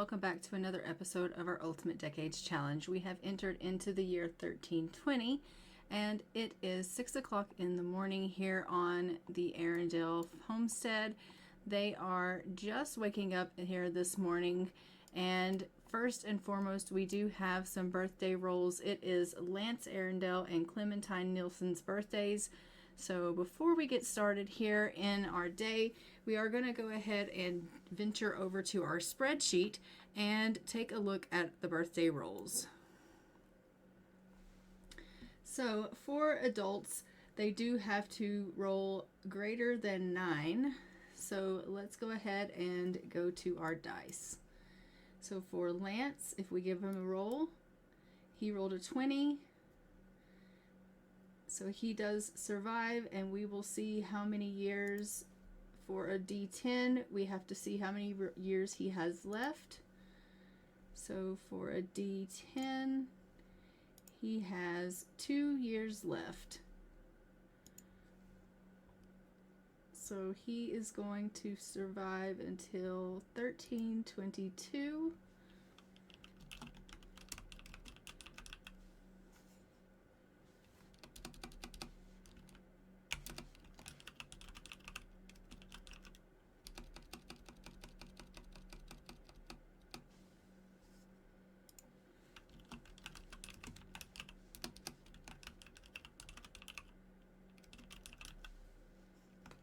welcome back to another episode of our Ultimate Decades Challenge. We have entered into the year 1320, and it is 6 o'clock in the morning here on the Arundel homestead. They are just waking up here this morning, and first and foremost, we do have some birthday rolls. It is Lance Arundel and Clementine Nilsen's birthdays. So before we get started here in our day, we are going to go ahead and venture over to our spreadsheet and take a look at the birthday rolls. So for adults, they do have to roll greater than 9. So let's go ahead and go to our dice. So for Lance, if we give him a roll, he rolled a 20. So he does survive, and we will see how many years. For a D10, we have to see how many years he has left. So for a D10, he has 2 years left. So he is going to survive until 1322.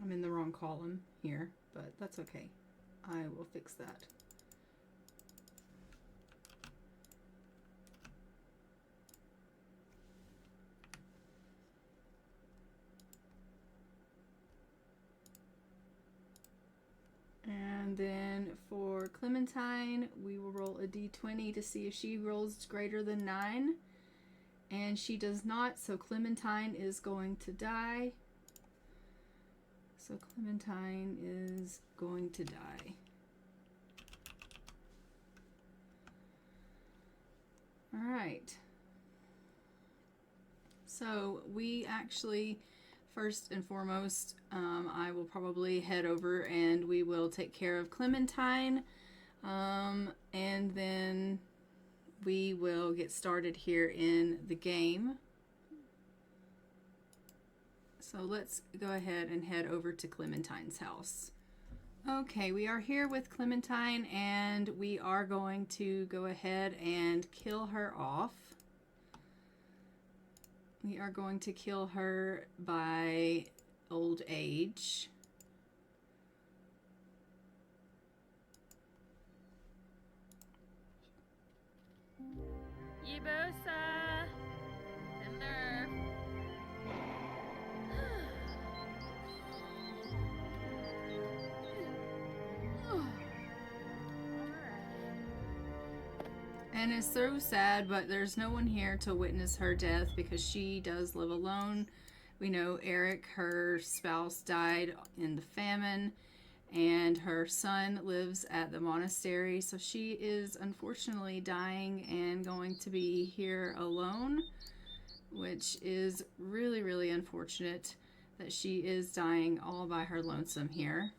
I'm in the wrong column here, but that's okay. I will fix that. And then for Clementine, we will roll a d20 to see if she rolls greater than 9. And she does not, so Clementine is going to die. So Clementine is going to die. All right. So we actually, first and foremost, I will probably head over and we will take care of Clementine. And then we will get started here in the game. So let's go ahead and head over to Clementine's house. Okay, we are here with Clementine, and we are going to go ahead and kill her off. We are going to kill her by old age. Yibosa! Hello! And it's so sad, but there's no one here to witness her death because she does live alone. We know Eric, her spouse, died in the famine, and her son lives at the monastery. So she is unfortunately dying and going to be here alone, which is really, really unfortunate that she is dying all by her lonesome here.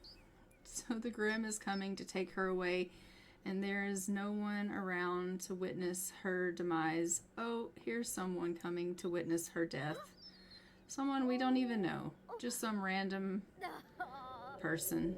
So the Grim is coming to take her away, and there is no one around to witness her demise. Oh, here's someone coming to witness her death. Someone we don't even know. Just some random person.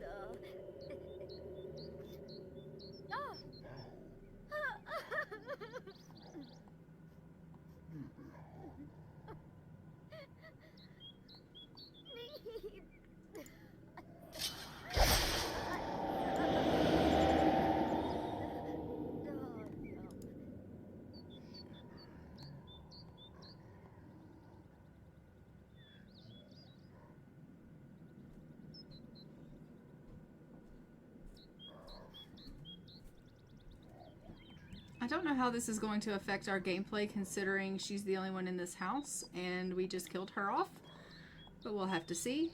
I don't know how this is going to affect our gameplay, considering she's the only one in this house and we just killed her off, but we'll have to see.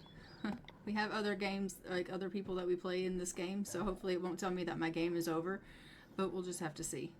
We have other games, like other people that we play in this game, so hopefully it won't tell me that my game is over, but we'll just have to see.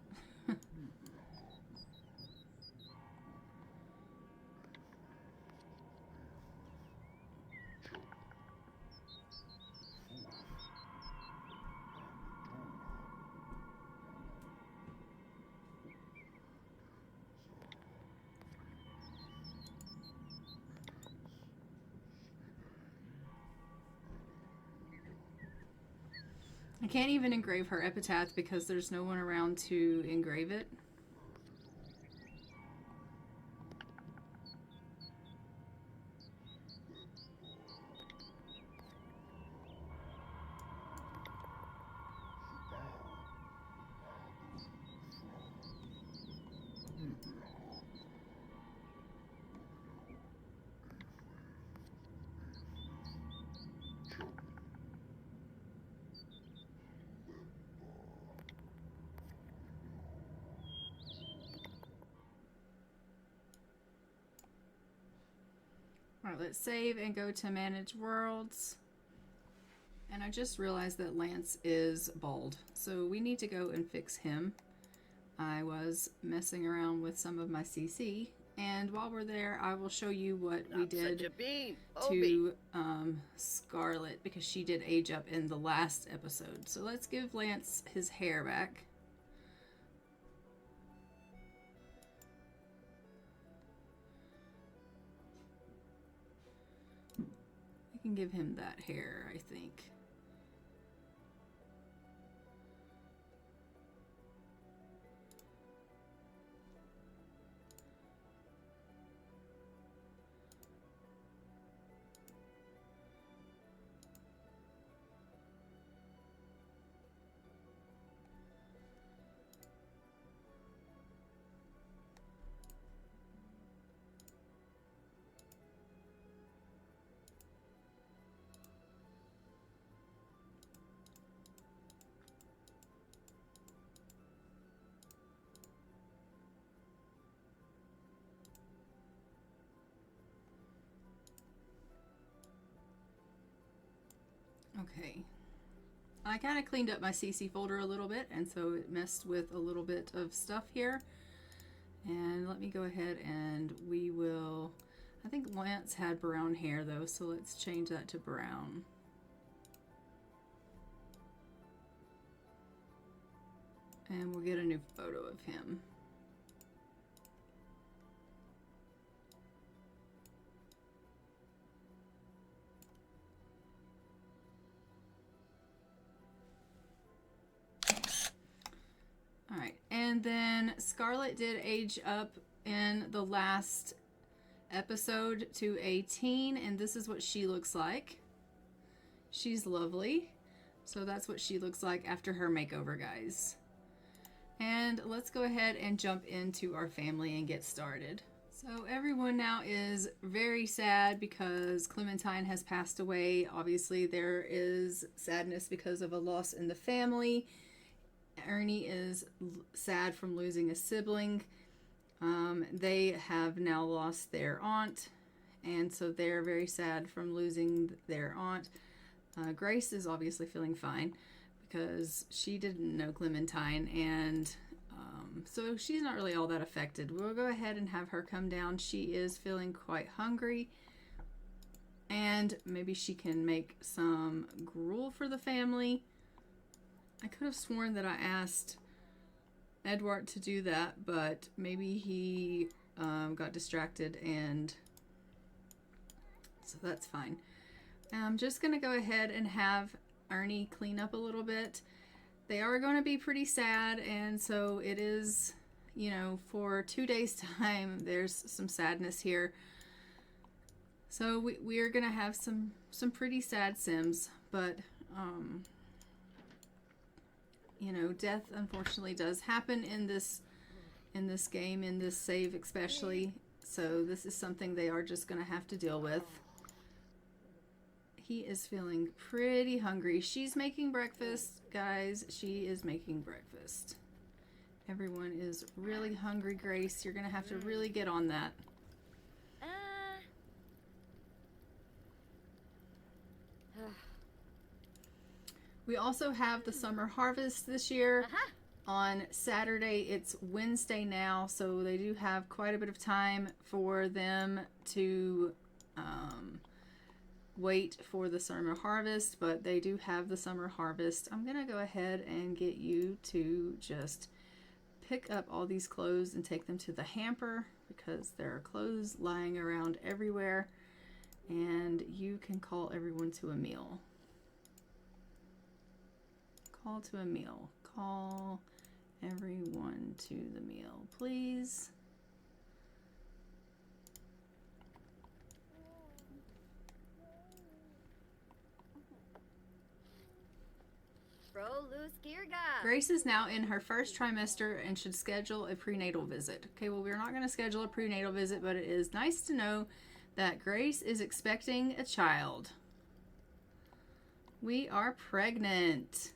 I can't even engrave her epitaph because there's no one around to engrave it. Alright, let's save and go to manage worlds. And I just realized that Lance is bald, so we need to go and fix him. I was messing around with some of my CC, and while we're there, I will show you what we did to Scarlet, because she did age up in the last episode. So let's give Lance his hair back. I can give him that hair, I think. Okay, I kind of cleaned up my CC folder a little bit, and so it messed with a little bit of stuff here. And let me go ahead and we will, I think Lance had brown hair though, so let's change that to brown. And we'll get a new photo of him. Alright, and then Scarlet did age up in the last episode to a teen, and this is what she looks like. She's lovely. So that's what she looks like after her makeover, guys. And let's go ahead and jump into our family and get started. So everyone now is very sad because Clementine has passed away. Obviously there is sadness because of a loss in the family. Ernie is sad from losing a sibling. They have now lost their aunt, and so they're very sad from losing their aunt. Grace is obviously feeling fine because she didn't know Clementine, and so she's not really all that affected. We'll go ahead and have her come down. She is feeling quite hungry, and maybe she can make some gruel for the family. I could have sworn that I asked Eduart to do that, but maybe he got distracted, and so that's fine. I'm just going to go ahead and have Ernie clean up a little bit. They are going to be pretty sad, and so it is, you know, for 2 days' time, there's some sadness here. So we are going to have some pretty sad sims, but you know, death unfortunately does happen in this game, in this save especially. So this is something they are just going to have to deal with. He is feeling pretty hungry. She's making breakfast, guys. She is making breakfast. Everyone is really hungry, Grace. You're going to have to really get on that. We also have the summer harvest this year. On Saturday. It's Wednesday now, so they do have quite a bit of time for them to wait for the summer harvest, but they do have the summer harvest. I'm gonna go ahead and get you to just pick up all these clothes and take them to the hamper because there are clothes lying around everywhere, and you can call everyone to a meal. Call to a meal. Call everyone to the meal, please. Grace is now in her first trimester and should schedule a prenatal visit. Okay, well, we're not going to schedule a prenatal visit, but it is nice to know that Grace is expecting a child. We are pregnant.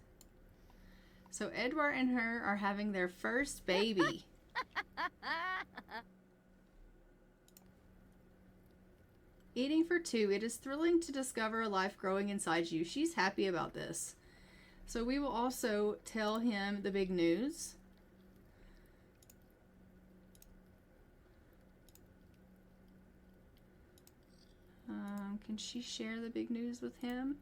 So Eduart and her are having their first baby. Eating for two. It is thrilling to discover a life growing inside you. She's happy about this. So we will also tell him the big news. Can she share the big news with him?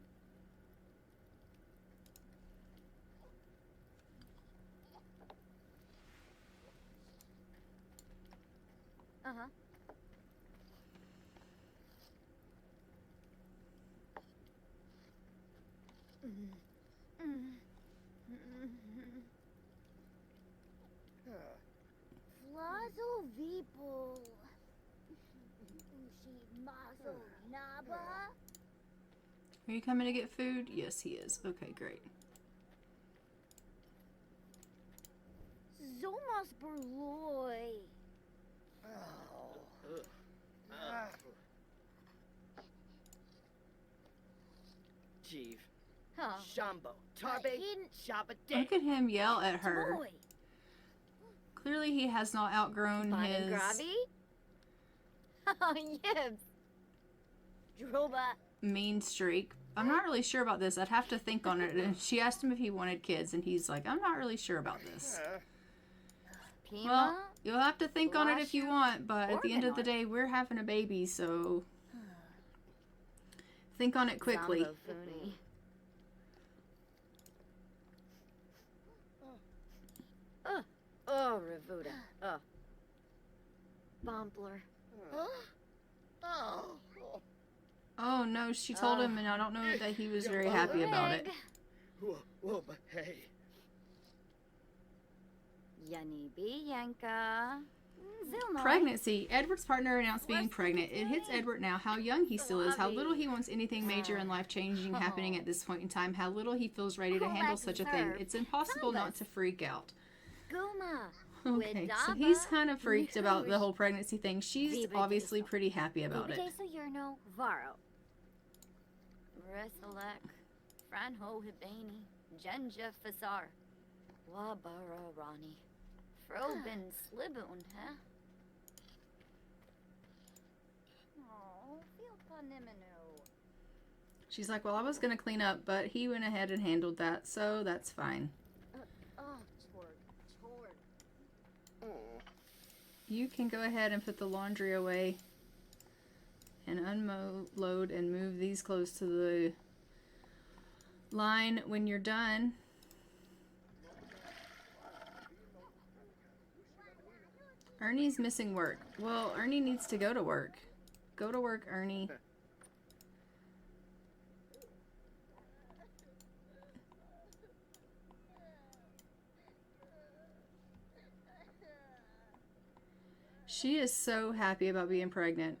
Uh-huh. Flazo Vipo. Ushi Mazo Naba. Are you coming to get food? Yes, he is. Okay, great. Zomas Berloy. Jeeve. Huh. Shambo. Tarbe. Shabba Look at him yell at her. Boy. Clearly he has not outgrown his Gravi? Oh, yes. Droba. mean streak. I'm not really sure about this. I'd have to think on it. And she asked him if he wanted kids, and he's like, I'm not really sure about this. Pima? Well, you'll have to think on it if you want, but at the end of the day, we're having a baby, so think on it quickly. Zambofuni. Oh, Revuda. Bompler. Oh no, she told him, and I don't know that he was very happy about it. Whoa, but hey. Yanibi Yanka. Zilma. Pregnancy. Edward's partner announced being pregnant. It hits Eduart now how young he still is, how little he wants anything major and life-changing happening at this point in time, how little he feels ready to handle such a thing. It's impossible not to freak out. Guma. Okay, so he's kind of freaked about the whole pregnancy thing. She's obviously pretty happy about it. Yerno Varo. Resalek. Franho Hibani. Genja Fasar. Wabara Rani. Frobin Slibun, huh? Oh, feel panimino. She's like, well, I was going to clean up, but he went ahead and handled that, so that's fine. You can go ahead and put the laundry away and unload and move these clothes to the line when you're done. Ernie's missing work. Well, Ernie needs to go to work. Go to work, Ernie. She is so happy about being pregnant.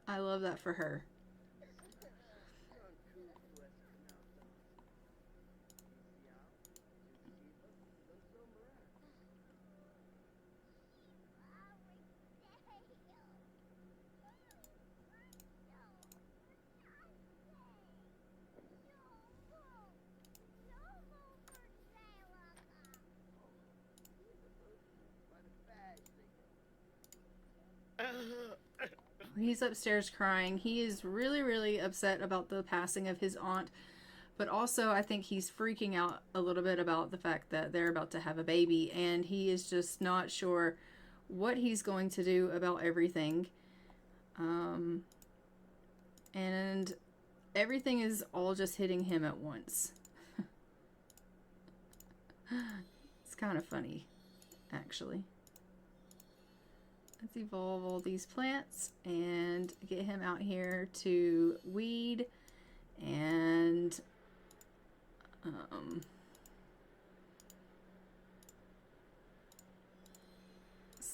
I love that for her. He's upstairs crying. He is really, really upset about the passing of his aunt, but also I think he's freaking out a little bit about the fact that they're about to have a baby, and he is just not sure what he's going to do about everything. And everything is all just hitting him at once. It's kind of funny, actually. Let's evolve all these plants and get him out here to weed and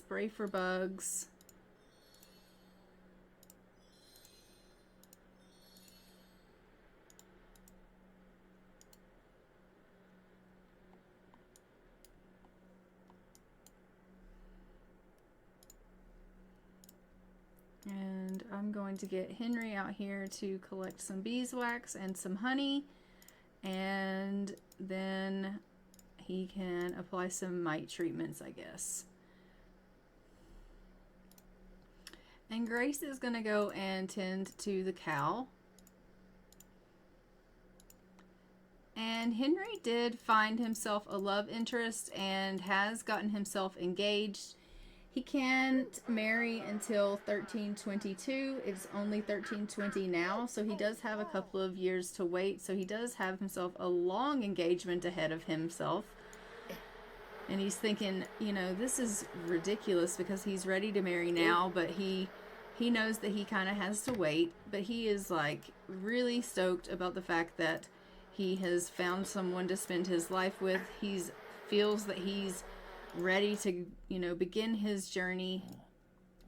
spray for bugs. And I'm going to get Henry out here to collect some beeswax and some honey, and then he can apply some mite treatments, I guess. And Grace is going to go and tend to the cow. And Henry did find himself a love interest and has gotten himself engaged. He can't marry until 1322. It's only 1320 now, so he does have a couple of years to wait. So he does have himself a long engagement ahead of himself. And he's thinking, you know, this is ridiculous because he's ready to marry now, but he knows that he kind of has to wait. But he is like really stoked about the fact that he has found someone to spend his life with. He feels that he's ready to, you know, begin his journey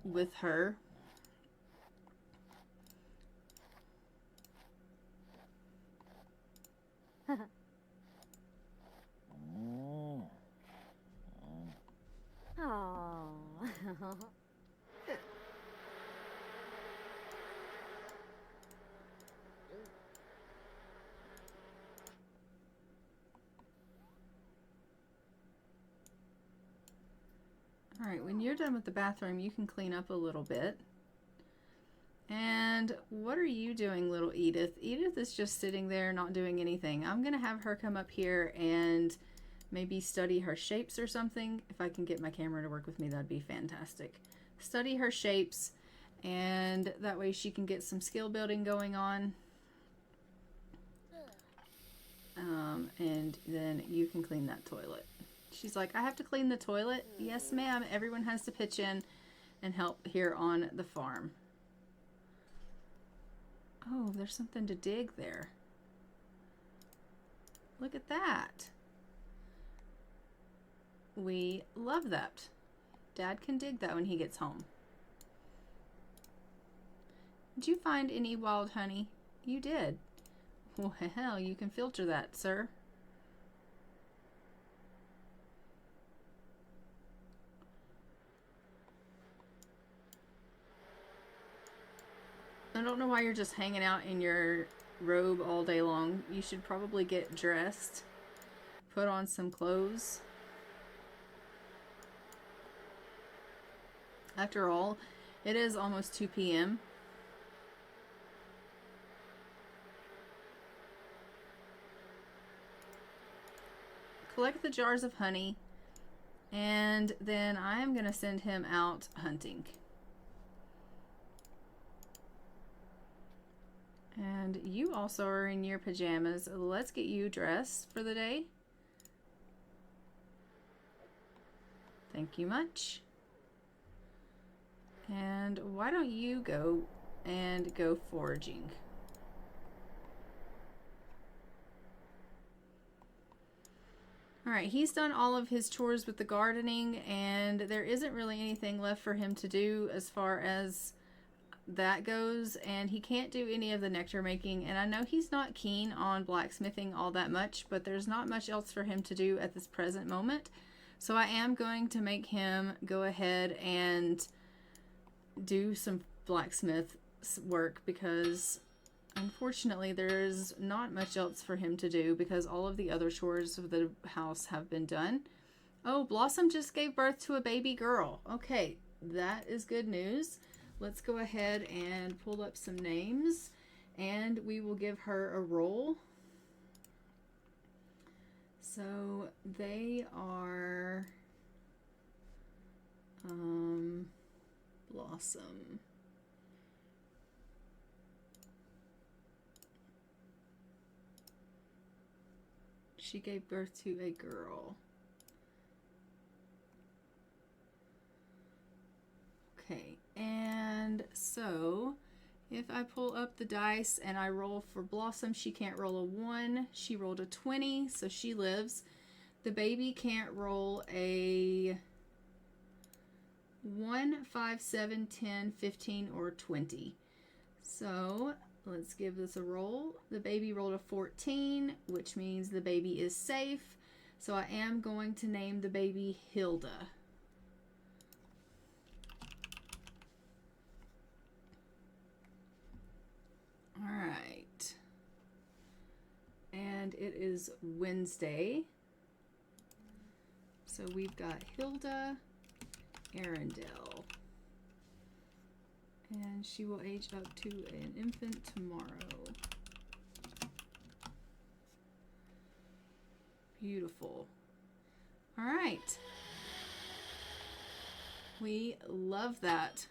with her. Oh. Alright, when you're done with the bathroom, you can clean up a little bit. And what are you doing, little Edith? Edith is just sitting there not doing anything. I'm going to have her come up here and maybe study her shapes or something. If I can get my camera to work with me, that'd be fantastic. Study her shapes, and that way she can get some skill building going on. And then you can clean that toilet. She's like, I have to clean the toilet? Yes, ma'am. Everyone has to pitch in and help here on the farm. Oh, there's something to dig there. Look at that. We love that. Dad can dig that when he gets home. Did you find any wild honey? You did. Well, you can filter that, sir. I don't know why you're just hanging out in your robe all day long. You should probably get dressed, put on some clothes. After all, it is almost 2 p.m. Collect the jars of honey, and then I am going to send him out hunting. And you also are in your pajamas. Let's get you dressed for the day. Thank you much. And why don't you go foraging? Alright, he's done all of his chores with the gardening, and there isn't really anything left for him to do as far as that goes, and he can't do any of the nectar making. And I know he's not keen on blacksmithing all that much, but there's not much else for him to do at this present moment. So I am going to make him go ahead and do some blacksmith work, because unfortunately there's not much else for him to do because all of the other chores of the house have been done. Oh, Blossom just gave birth to a baby girl. Okay, that is good news. Let's go ahead and pull up some names, and we will give her a roll. So they are Blossom. She gave birth to a girl. Okay, and so if I pull up the dice and I roll for Blossom, she can't roll a 1. She rolled a 20, so she lives. The baby can't roll a 1, 5, 7, 10, 15, or 20. So let's give this a roll. The baby rolled a 14, which means the baby is safe. So I am going to name the baby Hilda. All right. And it is Wednesday. So we've got Hilda Arundel. And she will age up to an infant tomorrow. Beautiful. All right. We love that.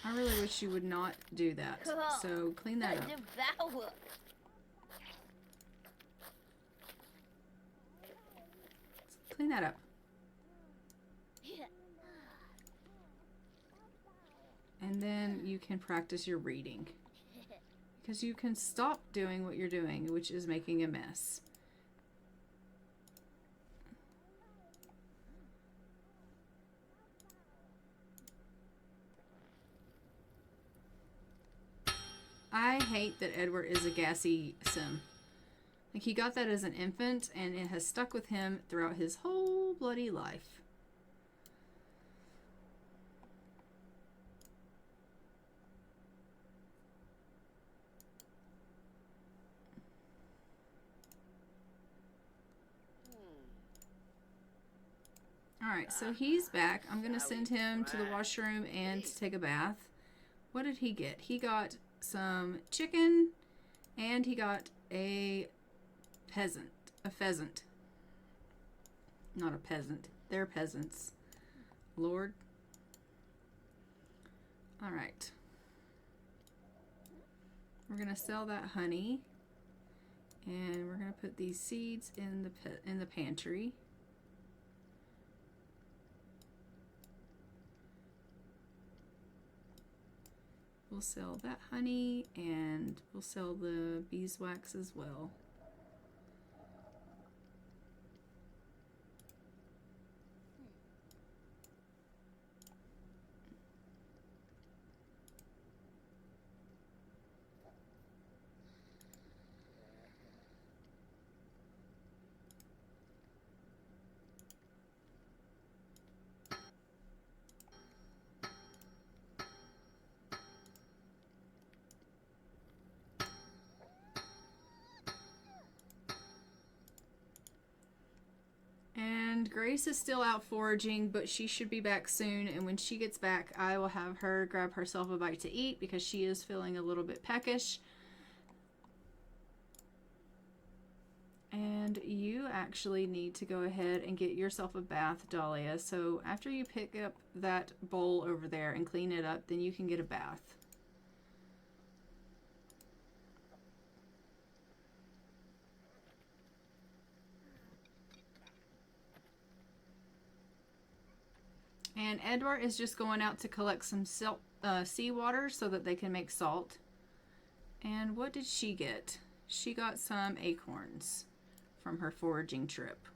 I really wish you would not do that. So clean that up. Devour. Clean that up. And then you can practice your reading. Because you can stop doing what you're doing, which is making a mess. I hate that Eduart is a gassy sim. Like, he got that as an infant, and it has stuck with him throughout his whole bloody life. Alright, so he's back. I'm going to send him to the washroom and to take a bath. What did he get? He got some chicken, and he got a pheasant. Not a peasant. They're peasants. Lord. Alright. We're going to sell that honey. And we're going to put these seeds in the pantry. We'll sell that honey, and we'll sell the beeswax as well. And Grace is still out foraging, but she should be back soon. And when she gets back, I will have her grab herself a bite to eat because she is feeling a little bit peckish. And you actually need to go ahead and get yourself a bath, Dahlia. So after you pick up that bowl over there and clean it up, then you can get a bath. And Eduart is just going out to collect some seawater so that they can make salt. And what did she get? She got some acorns from her foraging trip.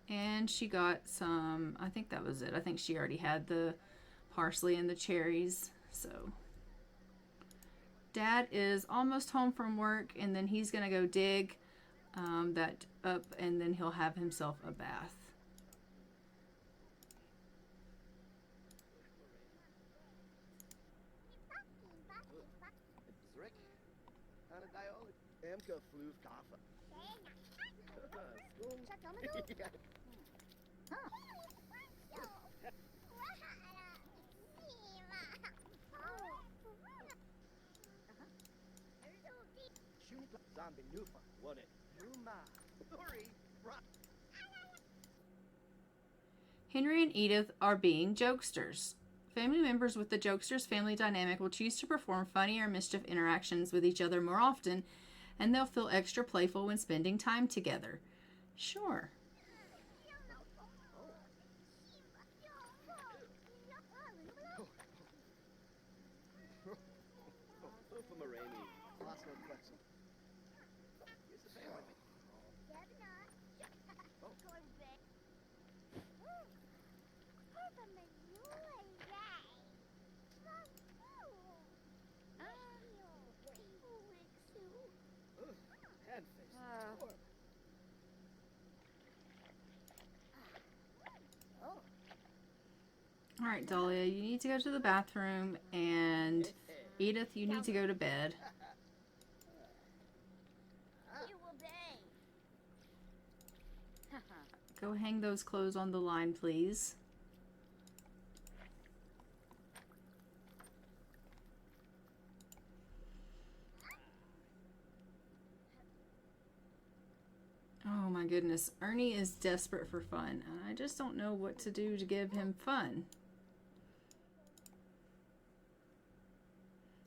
And she got some, I think that was it. I think she already had the parsley and the cherries. So Dad is almost home from work, and then he's going to go dig that up, and then he'll have himself a bath. Henry and Edith are being jokesters. Family members with the jokesters family dynamic will choose to perform funny or mischief interactions with each other more often, and they'll feel extra playful when spending time together. Sure. Mourning. Blossom and Ernie. Here's the family. Head face. Horrible. All right, Dahlia, you need to go to the bathroom, and Edith, you need to go to bed. Go hang those clothes on the line, please. Oh my goodness, Ernie is desperate for fun, and I just don't know what to do to give him fun.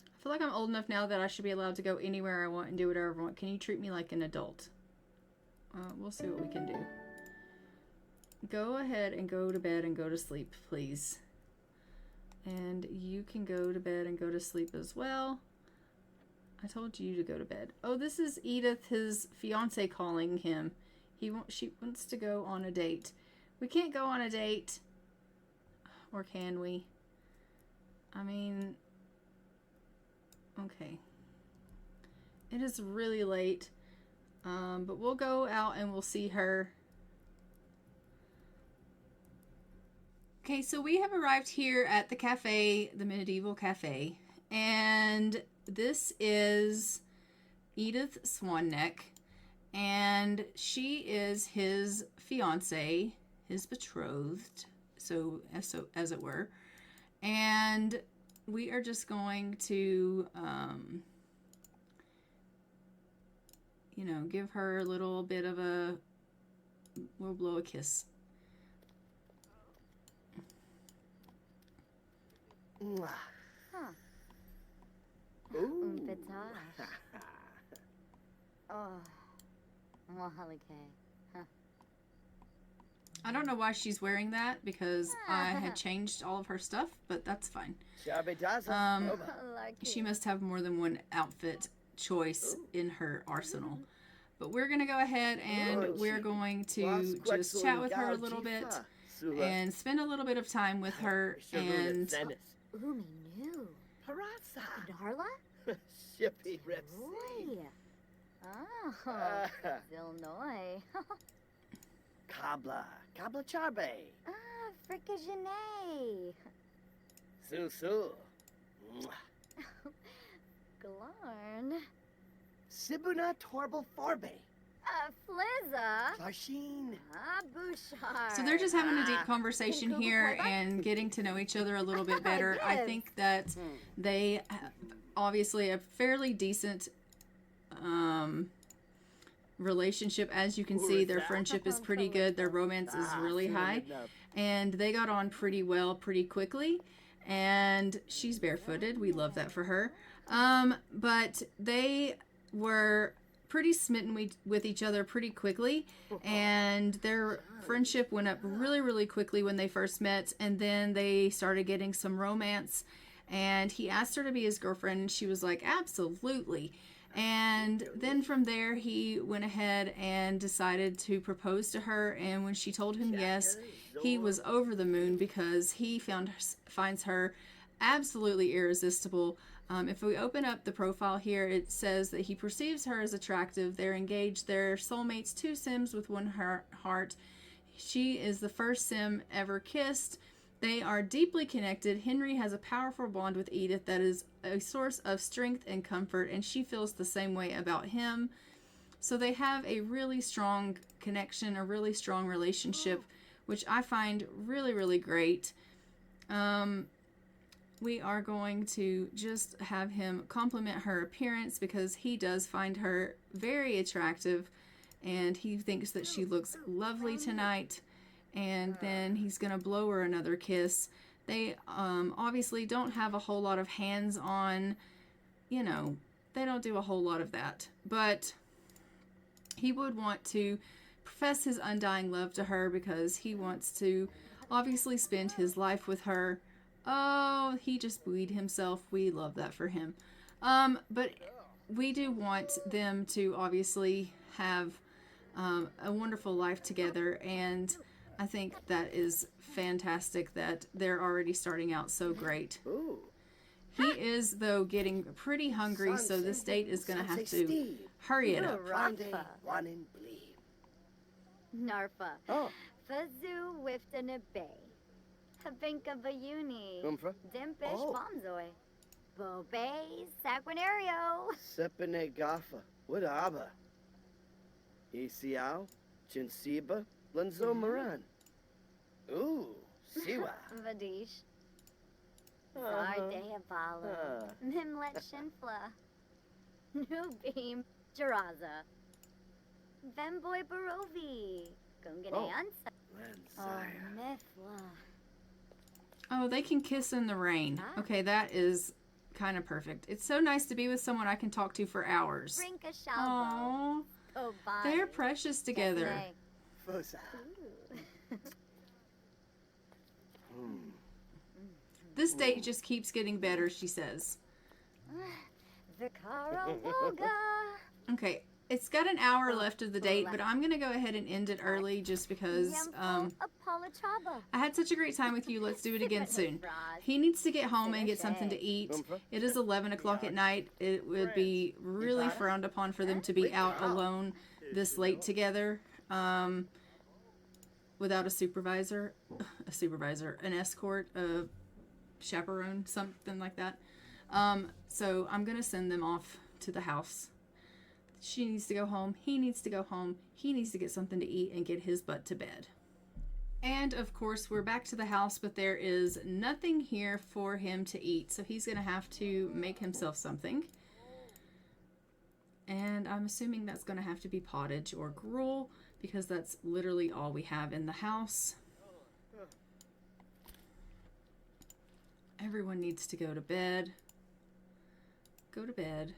I feel like I'm old enough now that I should be allowed to go anywhere I want and do whatever I want. Can you treat me like an adult? We'll see what we can do. Go ahead and go to bed and go to sleep, please. And you can go to bed and go to sleep as well. I told you to go to bed. Oh, this is Edith, his fiance, calling him. She wants to go on a date. We can't go on a date. Or can we? I mean, okay. It is really late. But we'll go out and we'll see her. Okay, so we have arrived here at the cafe, the Medieval Cafe. And this is Edith Swanneck, and she is his fiance, his betrothed, so as it were. And we are just going to, you know, give her a little bit of we'll blow a kiss. Mwah. Huh. Ooh. Betosh. Oh. Wahalike. Huh. I don't know why she's wearing that, because I had changed all of her stuff, but that's fine. She must have more than one outfit choice in her arsenal. But we're going to go ahead and we're going to just chat with her a little bit and spend a little bit of time with her. And Umi new. Parasa. Darla? Shippy Ripsy. Boy. Oh. Illinois. Kabla. Kabla Charbe. Ah, fricajane. Su. Glarn. Sibuna Torble Forbe. Flizza. Clarsheen. Ah, Bouchard. so they're just having a deep conversation here and getting to know each other a little bit better. I think that they have obviously a fairly decent relationship. As you can see, their friendship is pretty good. Their romance is really high. And they got on pretty well pretty quickly. And she's barefooted. We love that for her. But they were pretty smitten with each other pretty quickly. And their friendship went up really, really quickly when they first met. And then they started getting some romance. And he asked her to be his girlfriend. And she was like, absolutely. And then from there, he went ahead and decided to propose to her. And when she told him yes, he was over the moon, because he finds her absolutely irresistible. If we open up the profile here, it says that he perceives her as attractive. They're engaged. They're soulmates, 2 Sims with 1 heart. She is the first Sim ever kissed. They are deeply connected. Henry has a powerful bond with Edith that is a source of strength and comfort, and she feels the same way about him. So they have a really strong connection, a really strong relationship, which I find really, really great. We are going to just have him compliment her appearance, because he does find her very attractive, and he thinks that she looks lovely tonight. And then he's going to blow her another kiss. They obviously don't have a whole lot of hands-on, you know, they don't do a whole lot of that. But he would want to profess his undying love to her, because he wants to obviously spend his life with her. Oh, he just buoyed himself. We love that for him. But we do want them to obviously have a wonderful life together, and I think that is fantastic that they're already starting out so great. Ooh. He is, though, getting pretty hungry, so this date is going to have to hurry it up. Rafa. One in bleed. Narfa. Oh. Fazu wiftana bay. Habinka bayuni. Umfra. Dimpish Oh. bonzoy. Bobe Saguinario. Sepene Gafa. What Abba? Isiao. Chinsiba. Lanzo Moran. Ooh. Siwa. Vadish. Uh-huh. Sarde Apollo. Mimlet Shinfla. New Beam Jaraza. Vemboy Barovi. Gunganansa. Oh, Lanzaya. Mifla. Oh, they can kiss in the rain. Ah. Okay, that is kind of perfect. It's so nice to be with someone I can talk to for hours. Brinka Shalbo. Aww, Oh, bye. they're precious together. Fosa. This date just keeps getting better, she says. Vicaro Volga. Okay, it's got an hour left of the date, but I'm going to go ahead and end it early just because Apolachaba. I had such a great time with you. Let's do it again soon. He needs to get home and get something to eat. It is 11 o'clock at night. It would be really frowned upon for them to be out alone this late together without a supervisor, an escort, a chaperone, something like that. So I'm going to send them off to the house. She needs to go home. He needs to go home. He needs to get something to eat and get his butt to bed. And of course, we're back to the house, but there is nothing here for him to eat. So he's going to have to make himself something. And I'm assuming that's going to have to be pottage or gruel because that's literally all we have in the house. Everyone needs to go to bed. Go to bed.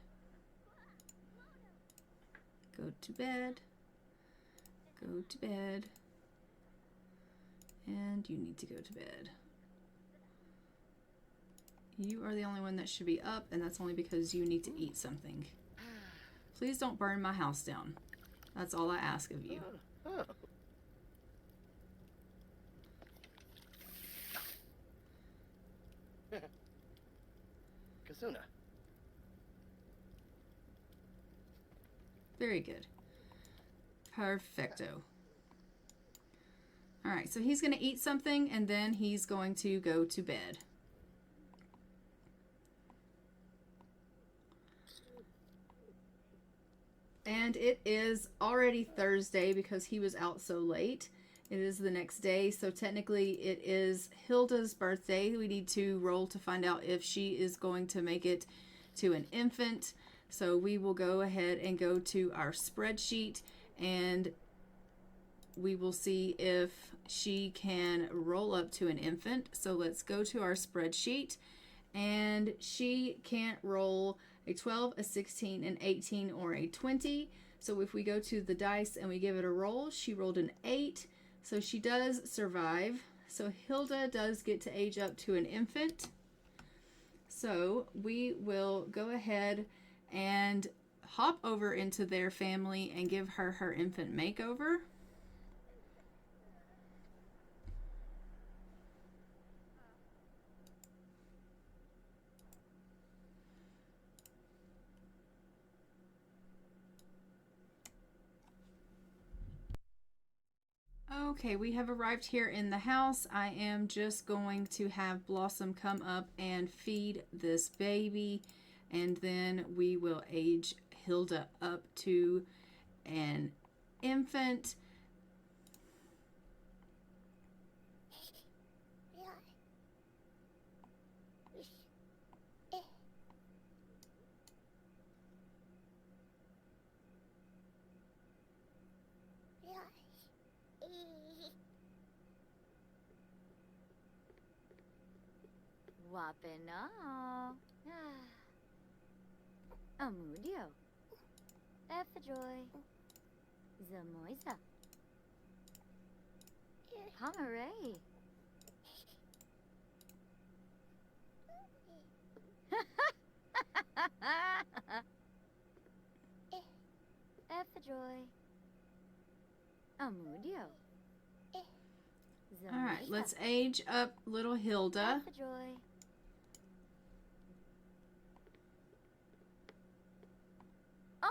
Go to bed. Go to bed. And you need to go to bed. You are the only one that should be up, and that's only because you need to eat something. Please don't burn my house down. That's all I ask of you. Kasuna. Very good. Perfecto. All right, so he's going to eat something, and then he's going to go to bed. And it is already Thursday because he was out so late. It is the next day, so technically it is Hilda's birthday. We need to roll to find out if she is going to make it to an infant. So we will go ahead and go to our spreadsheet, and we will see if she can roll up to an infant. So let's go to our spreadsheet, and she can't roll a 12, a 16, an 18, or a 20. So if we go to the dice and we give it a roll, she rolled an 8. So she does survive. So Hilda does get to age up to an infant. So we will go ahead and hop over into their family and give her her infant makeover. Okay, we have arrived here in the house. I am just going to have Blossom come up and feed this baby, and then we will age Hilda up to an infant. Wapeno. Amudio. Efadroy. Zamoisa. Hamare. Effajoy. Amundio. All right, let's age up little Hilda. Effajoy. Ah!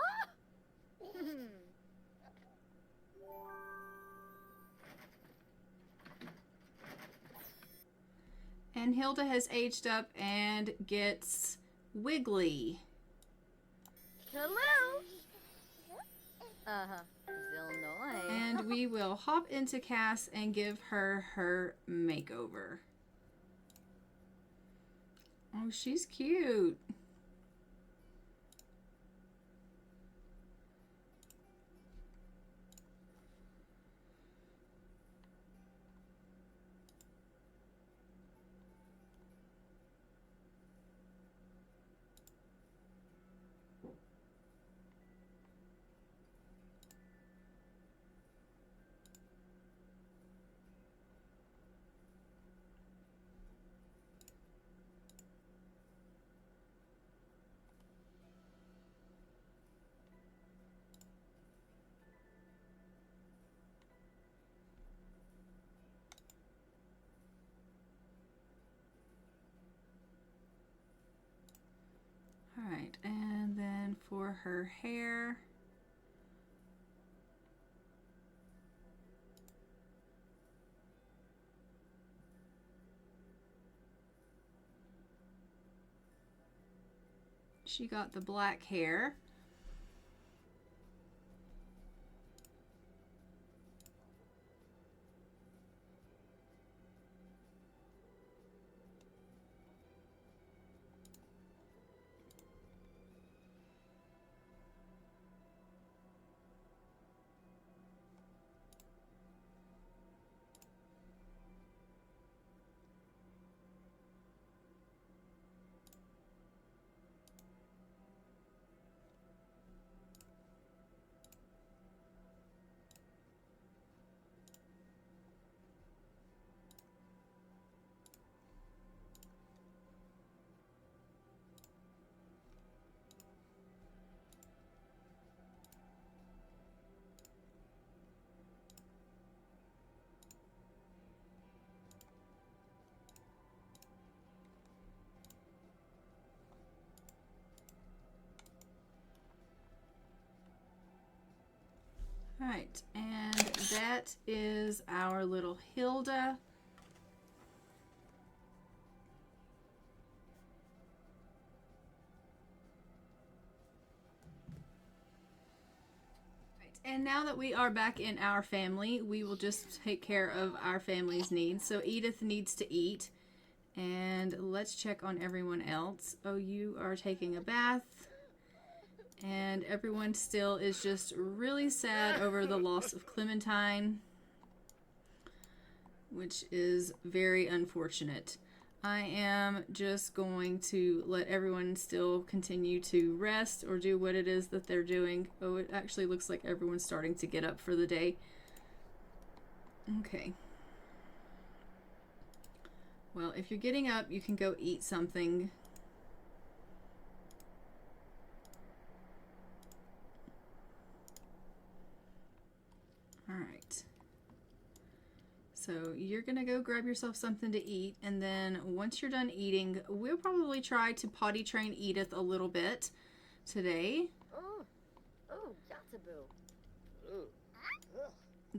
And Hilda has aged up and gets Wiggly. Hello. Zilnoy. And we will hop into Cass and give her her makeover. Oh, she's cute. All right, and then for her hair, she got the black hair. All right, and that is our little Hilda. And now that we are back in our family, we will just take care of our family's needs. So Edith needs to eat. And let's check on everyone else. Oh, you are taking a bath. And everyone still is just really sad over the loss of Clementine, which is very unfortunate. I am just going to let everyone still continue to rest or do what it is that they're doing. Oh, it actually looks like everyone's starting to get up for the day. Okay. Well, if you're getting up, you can go eat something. All right. So you're gonna go grab yourself something to eat, and then once you're done eating, we'll probably try to potty train Edith a little bit today. Oh, Jataboo. Ugh.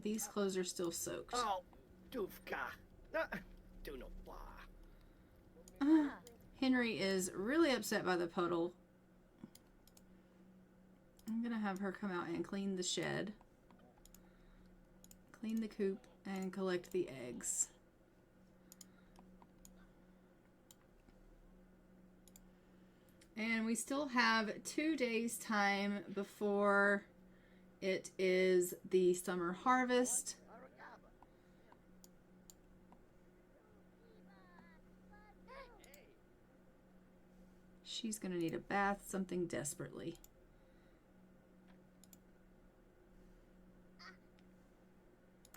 These clothes are still soaked. Oh, Duvka. Do no blah. Henry is really upset by the puddle. I'm gonna have her come out and clean the shed, clean the coop, and collect the eggs. And we still have 2 days time before it is the summer harvest. She's gonna need a bath, something desperately.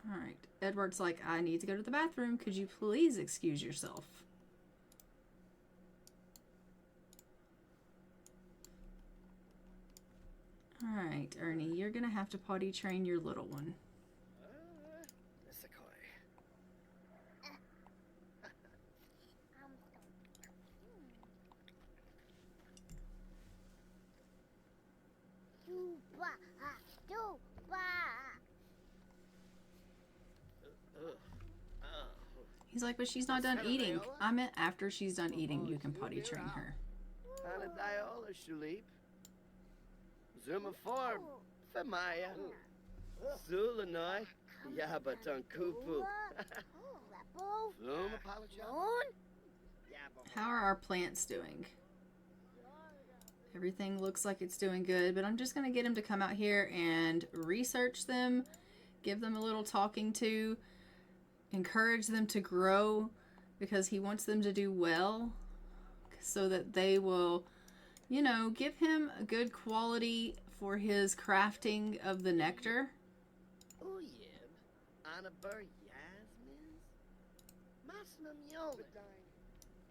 All right, Edward's like, I need to go to the bathroom. Could you please excuse yourself? Alright, Ernie, you're gonna have to potty train your little one. He's like, but she's not done eating. I meant after she's done eating, you can potty train her. Zuma Farm, Famaya, Zulanai, Yabatan Kupu. How are our plants doing? Everything looks like it's doing good, but I'm just going to get him to come out here and research them, give them a little talking to, encourage them to grow because he wants them to do well so that they will, you know, give him a good quality for his crafting of the nectar.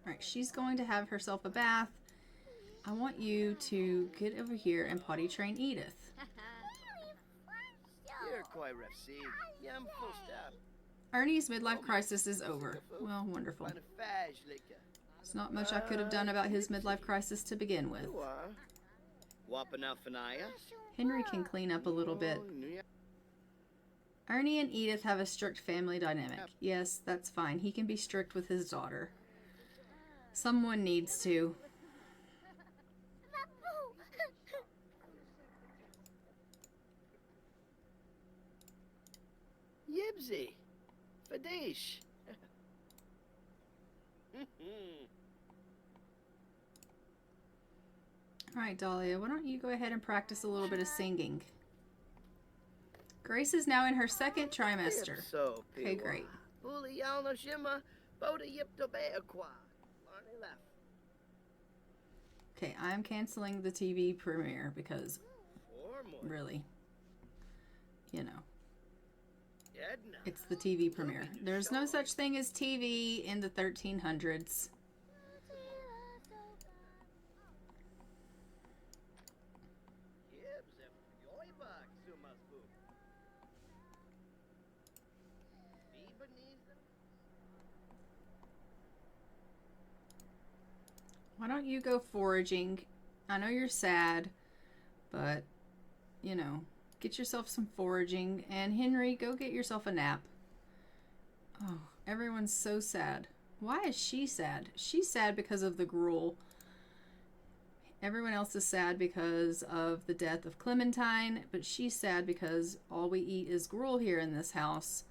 Alright, she's going to have herself a bath. I want you to get over here and potty train Edith. Ernie's midlife crisis is over. Well, wonderful. There's not much I could have done about his midlife crisis to begin with. Henry can clean up a little bit. Ernie and Edith have a strict family dynamic. Yes, that's fine. He can be strict with his daughter. Someone needs to. Yibsy, Fadish. Alright, Dahlia, why don't you go ahead and practice a little bit of singing? Grace is now in her second trimester. Okay, great. Okay, I'm canceling the TV premiere because, really, you know, it's the TV premiere. There's no such thing as TV in the 1300s. Why don't you go foraging? I know you're sad, but, you know, get yourself some foraging. And Henry, go get yourself a nap. Oh, everyone's so sad. Why is she sad? She's sad because of the gruel. Everyone else is sad because of the death of Clementine, but she's sad because all we eat is gruel here in this house.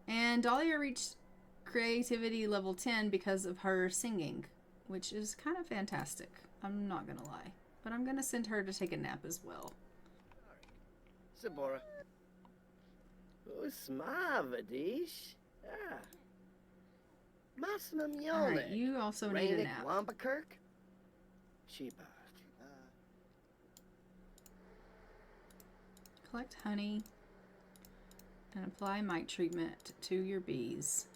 And Dahlia reached creativity level 10 because of her singing, which is kind of fantastic. I'm not gonna lie. But I'm gonna send her to take a nap as well. Sabora. Usmavadish. Alright, you also need a nap. Collect honey and apply mite treatment to your bees.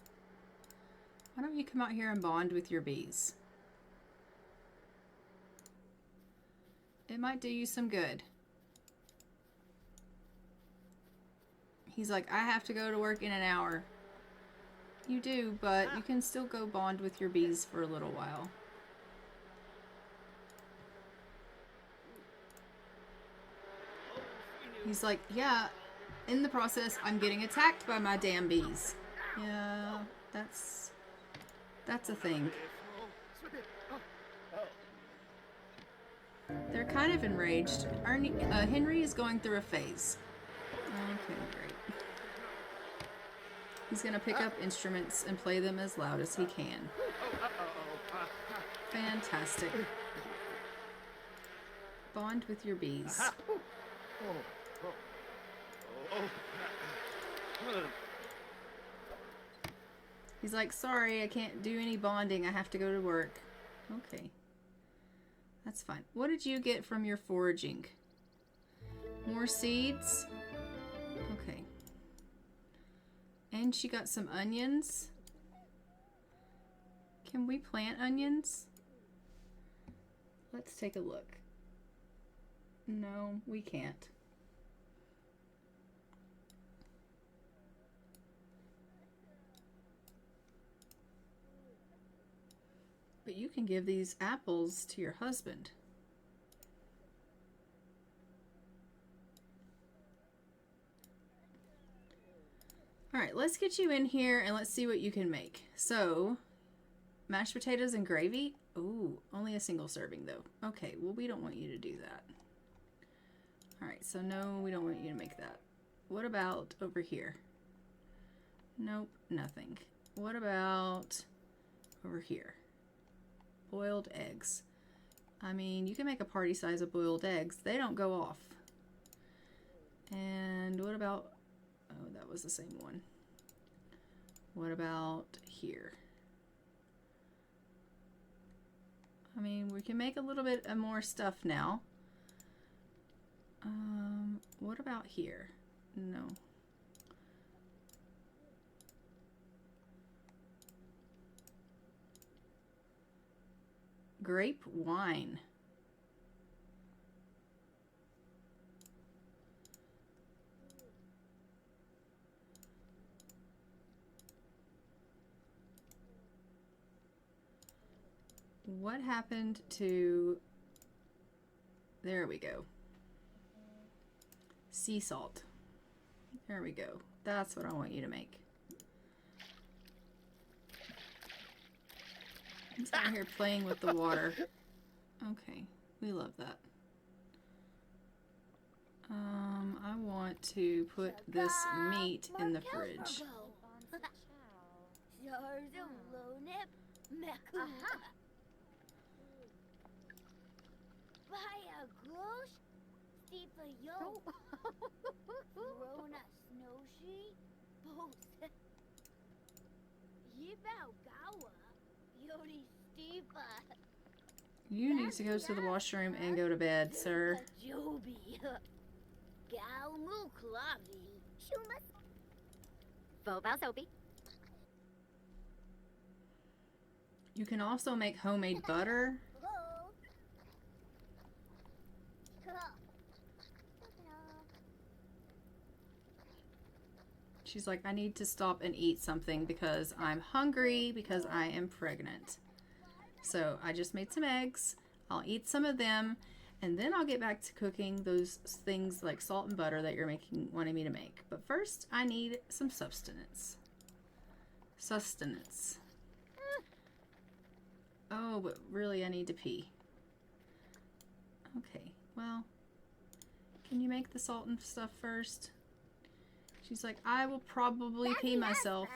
Why don't you come out here and bond with your bees? It might do you some good. He's like, I have to go to work in an hour. You do, but you can still go bond with your bees for a little while. He's like, yeah, in the process, I'm getting attacked by my damn bees. Yeah, that's a thing. They're kind of enraged. Henry is going through a phase. Okay, great. He's gonna pick up instruments and play them as loud as he can. Fantastic. Bond with your bees. He's like, sorry, I can't do any bonding. I have to go to work. Okay. That's fine. What did you get from your foraging? More seeds? Okay. And she got some onions. Can we plant onions? Let's take a look. No, we can't. But you can give these apples to your husband. All right, let's get you in here and let's see what you can make. So, mashed potatoes and gravy. Ooh, only a single serving though. Okay, well, we don't want you to do that. All right, so no, we don't want you to make that. What about over here? Nope, nothing. What about over here? Boiled eggs. I mean, you can make a party size of boiled eggs. They don't go off. And what about, oh, that was the same one. What about here? I mean, we can make a little bit more stuff now. What about here? No. Grape wine. What happened to, there we go. Sea salt. There we go. That's what I want you to make. He's out here playing with the water. Okay, we love that. I want to put this meat in the fridge. You need to go to the washroom and go to bed, sir. You can also make homemade butter. She's like, I need to stop and eat something because I'm hungry because I am pregnant. So I just made some eggs. I'll eat some of them and then I'll get back to cooking those things like salt and butter that you're wanting me to make. But first I need some sustenance. Oh, but really I need to pee. Okay, well, can you make the salt and stuff first? She's like, I will probably pee myself.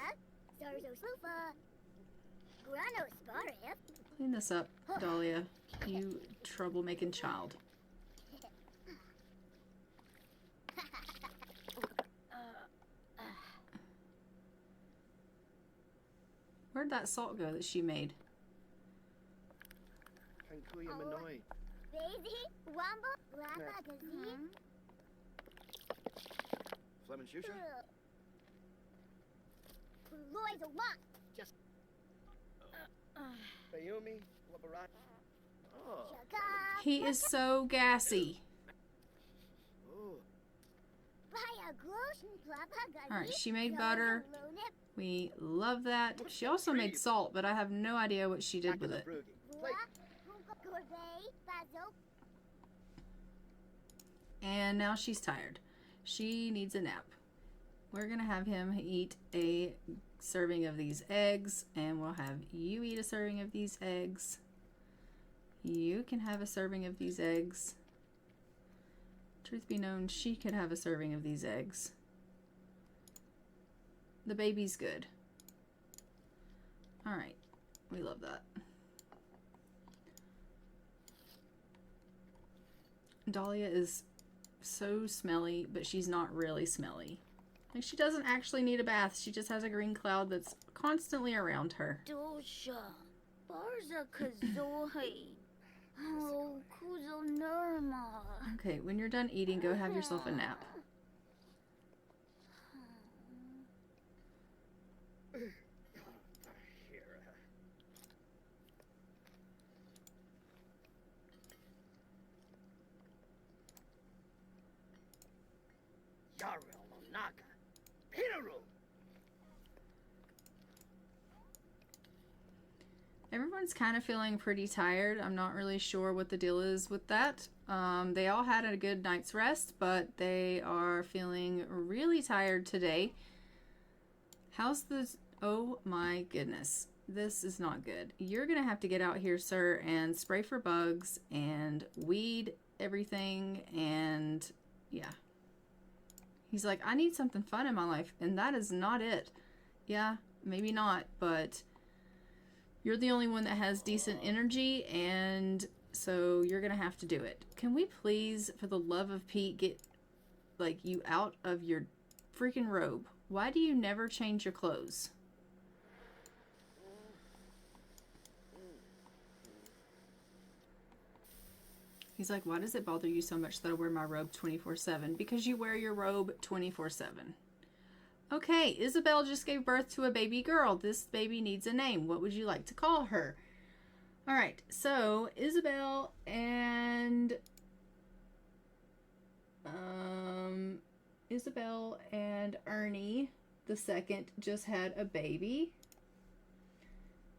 Clean this up, Dahlia, you troublemaking child. Where'd that salt go that she made? Just. Bayumi, Labarat. Oh. He is so gassy. Oh. Alright, she made butter. We love that. She also made salt, but I have no idea what she did with it. And now she's tired. She needs a nap. We're gonna have him eat a serving of these eggs, and we'll have you eat a serving of these eggs. You can have a serving of these eggs. Truth be known, she could have a serving of these eggs. The baby's good. Alright, we love that. Dahlia is so smelly, but she's not really smelly. Like, she doesn't actually need a bath. She just has a green cloud that's constantly around her. Okay, when you're done eating, go have yourself a nap. Darrell Naga. Pinaru. Everyone's kind of feeling pretty tired. I'm not really sure what the deal is with that. They all had a good night's rest, but they are feeling really tired today. How's this? Oh my goodness. This is not good. You're going to have to get out here, sir, and spray for bugs and weed everything. And yeah. He's like, I need something fun in my life. And that is not it. Yeah, maybe not, but you're the only one that has decent energy, and so you're going to have to do it. Can we please, for the love of Pete, get, like, you out of your freaking robe? Why do you never change your clothes? He's like, why does it bother you so much that I wear my robe 24/7? Because you wear your robe 24/7. Okay, Isabel just gave birth to a baby girl. This baby needs a name. What would you like to call her? All right, so Isabel and Ernie the second just had a baby.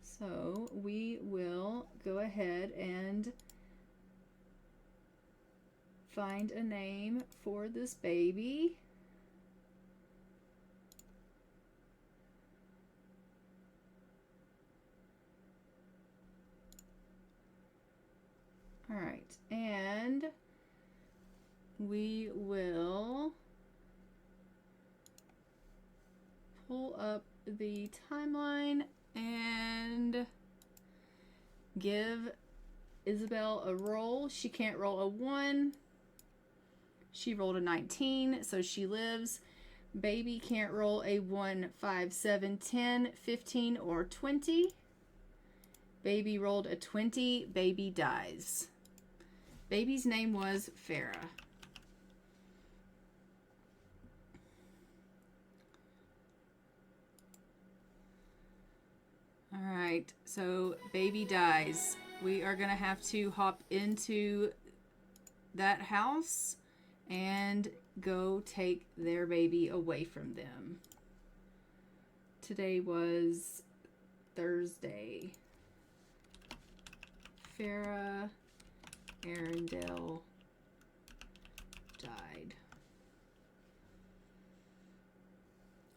So we will go ahead and find a name for this baby. All right, and we will pull up the timeline and give Isabel a roll. She can't roll a 1. She rolled a 19, so she lives. Baby can't roll a 1, 5, 7, 10, 15, or 20. Baby rolled a 20. Baby dies. Baby's name was Farah. All right, so baby dies. We are going to have to hop into that house and go take their baby away from them. Today was Thursday. Farah Arundel died.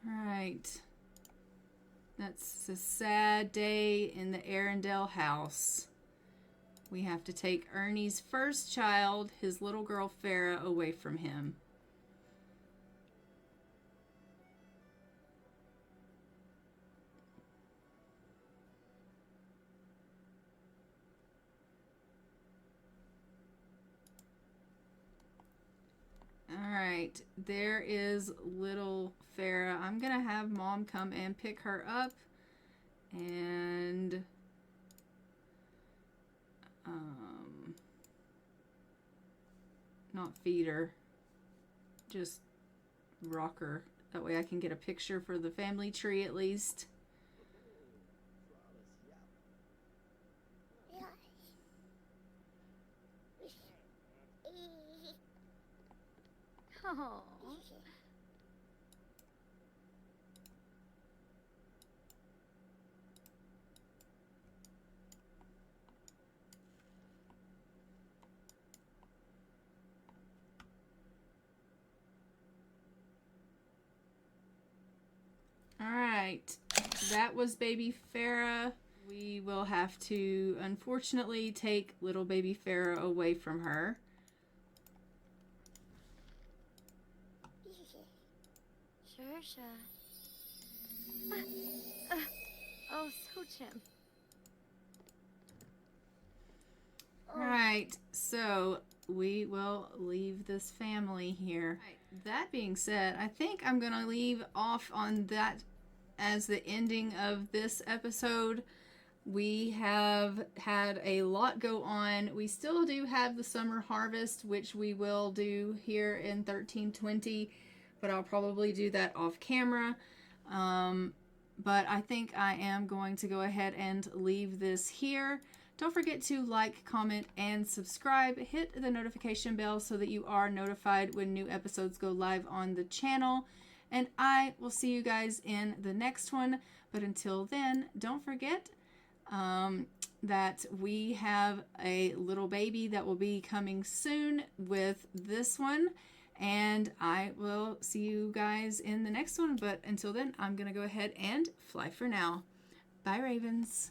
Alright. That's a sad day in the Arundel house. We have to take Ernie's first child, his little girl Farah, away from him. Alright, there is little Farah. I'm going to have Mom come and pick her up and not feed her, just rock her. That way I can get a picture for the family tree at least. Oh. Alright, that was baby Farah. We will have to, unfortunately, take little baby Farah away from her. Sure. Oh, Sochim. Alright, so we will leave this family here. Right, that being said, I think I'm going to leave off on that as the ending of this episode. We have had a lot go on. We still do have the summer harvest, which we will do here in 1320, but I'll probably do that off camera. But I think I am going to go ahead and leave this here. Don't forget to like, comment, and subscribe. Hit the notification bell so that you are notified when new episodes go live on the channel. And I will see you guys in the next one. But until then, don't forget that we have a little baby that will be coming soon with this one. And I will see you guys in the next one. But until then, I'm going to go ahead and fly for now. Bye, Ravens.